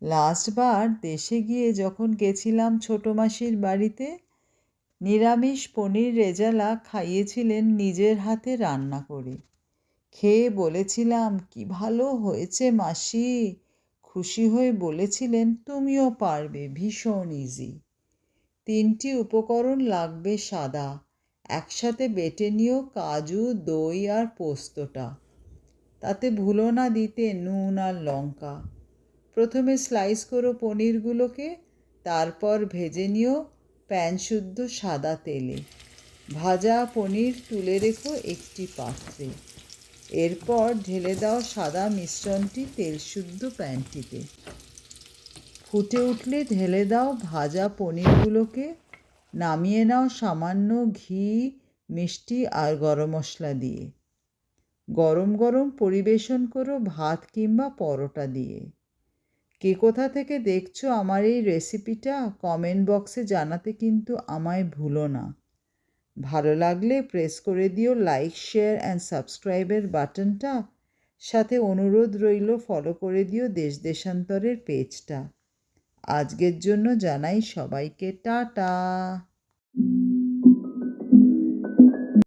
লাস্টবার দেশে গিয়ে যখন গেছিলাম ছোটো মাসির বাড়িতে, নিরামিষ পনির রেজালা খাইয়েছিলেন নিজের হাতে রান্না করে। খেয়ে বলেছিলাম, কি ভালো হয়েছে মাসি। খুশি হয়ে বলেছিলেন, তুমিও পারবে, ভীষণ ইজি। 3টি উপকরণ লাগবে সাদা, একসাথে বেটে নিও কাজু, দই আর পোস্তটা। তাতে ভুলো না দিতে নুন আর লঙ্কা। প্রথমে স্লাইস করো পনিরগুলোকে, তারপর ভেজে নিও প্যান শুদ্ধ সাদা তেলে। ভাজা পনির তুলে রেখো একটি পাত্রে। এরপর ঢেলে দাও সাদা মিশ্রণটি তেল শুদ্ধ প্যানটিতে। ফুটে উঠলে ঢেলে দাও ভাজা পনিরগুলোকে। নামিয়ে নাও সামান্য ঘি, মিষ্টি আর গরম মশলা দিয়ে। গরম গরম পরিবেশন করো ভাত কিংবা পরোটা দিয়ে। কে কোথা থেকে দেখছো আমার এই রেসিপিটা কমেন্ট বক্সে জানাতে কিন্তু আমায় ভুলো না। ভালো লাগলে প্রেস করে দিও লাইক, শেয়ার অ্যান্ড সাবস্ক্রাইবের বাটনটা। সাথে অনুরোধ রইল ফলো করে দিও দেশ দেশান্তরের পেজটা। আজকের জন্য জানাই সবাইকে টাটা।